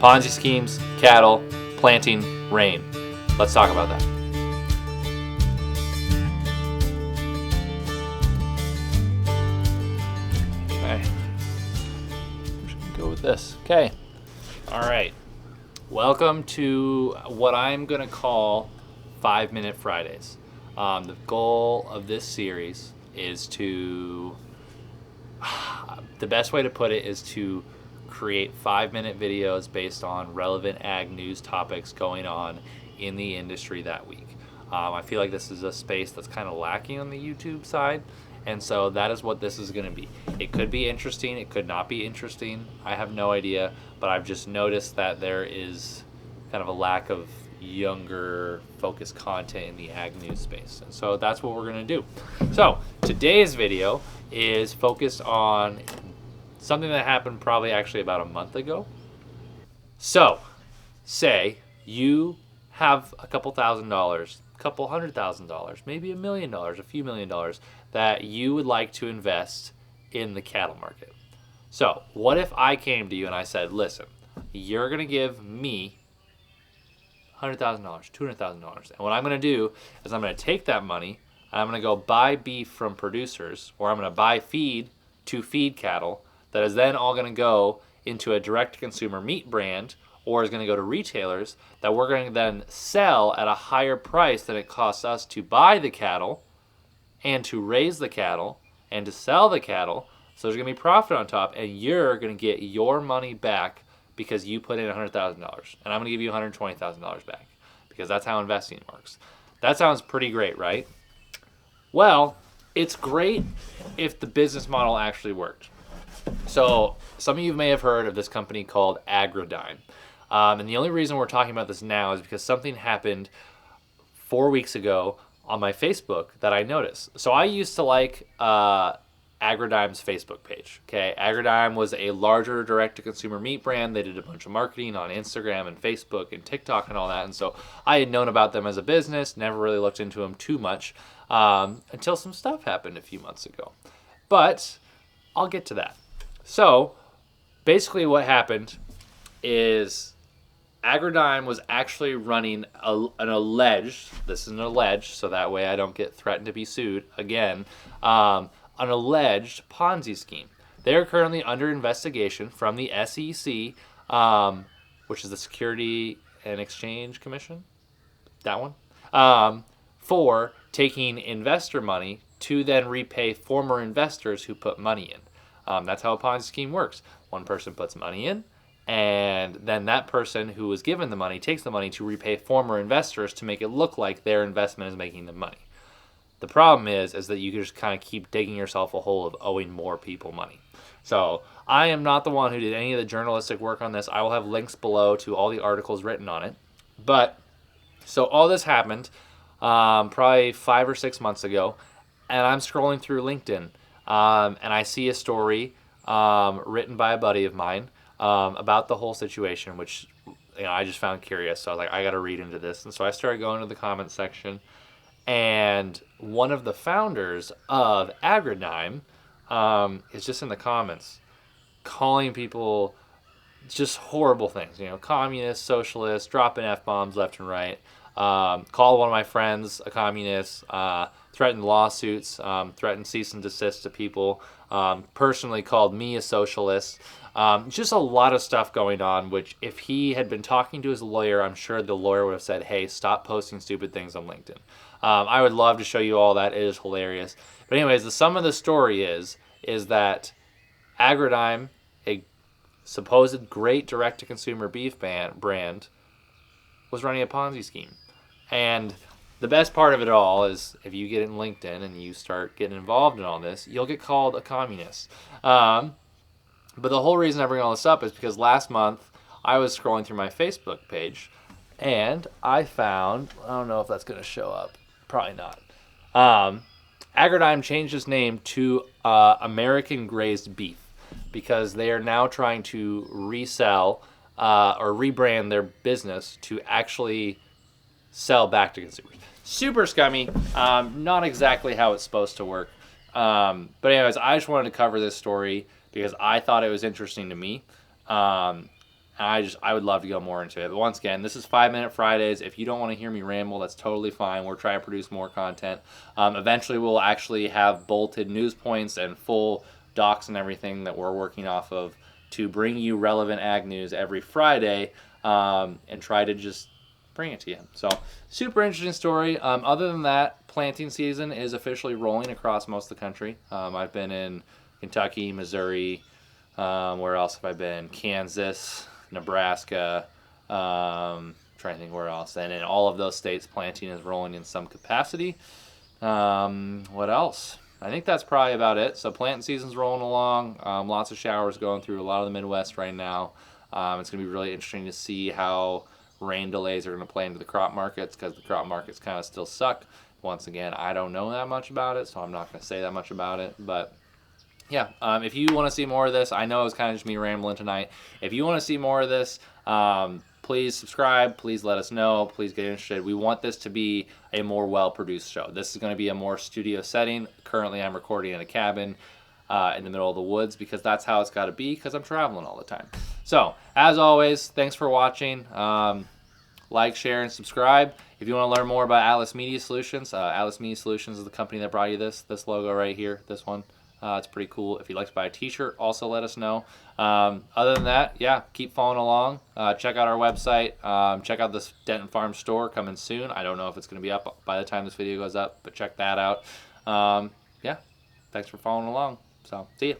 Ponzi schemes, cattle, planting, rain. Let's talk about that. Okay. I'm just going to go with this. Okay. All right. Welcome to what I'm going to call 5-Minute Fridays. The goal of this series is to, the best way to put it is to create 5-minute videos based on relevant ag news topics going on in the industry that week. I feel like this is a space that's kind of lacking on the YouTube side, and so that is what this is going to be. It could be interesting, it could not be interesting, I have no idea, but I've just noticed that there is kind of a lack of younger focused content in the ag news space, and so that's what we're going to do. So today's video is focused on something that happened probably actually about a month ago. So say you have a couple $1,000s, a couple $100,000, maybe $1 million, a few $1 million that you would like to invest in the cattle market. So what if I came to you and I said, listen, you're going to give me $100,000, $200,000. And what I'm going to do is I'm going to take that money and I'm going to go buy beef from producers, or I'm going to buy feed to feed cattle that is then all going to go into a direct-to-consumer meat brand, or is going to go to retailers that we're going to then sell at a higher price than it costs us to buy the cattle and to raise the cattle and to sell the cattle. So there's going to be profit on top, and you're going to get your money back because you put in $100,000, and I'm going to give you $120,000 back because that's how investing works. That sounds pretty great, right? Well, it's great if the business model actually worked. So some of you may have heard of this company called AgriDime. And the only reason we're talking about this now is because something happened 4 weeks ago on my Facebook that I noticed. So I used to like AgriDime's Facebook page. Okay, AgriDime was a larger direct-to-consumer meat brand. They did a bunch of marketing on Instagram and Facebook and TikTok and all that. And so I had known about them as a business, never really looked into them too much until some stuff happened a few months ago. But I'll get to that. So basically what happened is AgriDime was actually running an alleged, this is an alleged, so that way I don't get threatened to be sued again, an alleged Ponzi scheme. They are currently under investigation from the SEC, which is the Security and Exchange Commission, that one, for taking investor money to then repay former investors who put money in. That's how a Ponzi scheme works. One person puts money in, and then that person who was given the money takes the money to repay former investors to make it look like their investment is making them money. The problem is that you just kind of keep digging yourself a hole of owing more people money. So I am not the one who did any of the journalistic work on this. I will have links below to all the articles written on it. But so all this happened probably 5 or 6 months ago, and I'm scrolling through LinkedIn. And I see a story written by a buddy of mine about the whole situation, which I just found curious. So I was like, I got to read into this. And so I started going to the comments section. And one of the founders of AgriDime is just in the comments calling people just horrible things. Communists, socialists, dropping F-bombs left and right. Called one of my friends a communist, threatened lawsuits, threatened cease and desist to people, personally called me a socialist. Just a lot of stuff going on, which if he had been talking to his lawyer, I'm sure the lawyer would have said, hey, stop posting stupid things on LinkedIn. I would love to show you all that. It is hilarious. But anyways, the sum of the story is that AgriDime, a supposed great direct-to-consumer beef brand, was running a Ponzi scheme. And the best part of it all is if you get in LinkedIn and you start getting involved in all this, you'll get called a communist. But the whole reason I bring all this up is because last month I was scrolling through my Facebook page and I found, I don't know if that's going to show up, probably not. AgriDime changed its name to American Grazed Beef because they are now trying to resell or rebrand their business to actually sell back to consumers. Super scummy, not exactly how it's supposed to work. But anyways, I just wanted to cover this story because I thought it was interesting to me. And I would love to go more into it. But once again, this is 5-Minute Fridays. If you don't want to hear me ramble, that's totally fine. We're trying to produce more content. Eventually, we'll actually have bolted news points and full docs and everything that we're working off of to bring you relevant ag news every Friday, and try to just bring it to you. So, super interesting story. Other than that, planting season is officially rolling across most of the country. I've been in Kentucky, Missouri. Where else have I been? Kansas, Nebraska. Trying to think where else. And in all of those states, planting is rolling in some capacity. What else? I think that's probably about it. So planting season's rolling along. Lots of showers going through a lot of the Midwest right now. It's going to be really interesting to see how rain delays are going to play into the crop markets, because the crop markets kind of still suck. Once again, I don't know that much about it, so I'm not going to say that much about it. But yeah, if you want to see more of this, I know it was kind of just me rambling tonight. If you want to see more of this, please subscribe. Please let us know. Please get interested. We want this to be a more well-produced show. This is going to be a more studio setting. Currently, I'm recording in a cabin in the middle of the woods, because that's how it's got to be, because I'm traveling all the time. So, as always, thanks for watching. Like, share, and subscribe. If you want to learn more about Atlas Media Solutions, Atlas Media Solutions is the company that brought you this logo right here, this one. It's pretty cool. If you'd like to buy a t-shirt, also let us know. Other than that, yeah, keep following along. Check out our website. Check out this Denton Farm store coming soon. I don't know if it's going to be up by the time this video goes up, but check that out. Yeah, thanks for following along. So, see ya.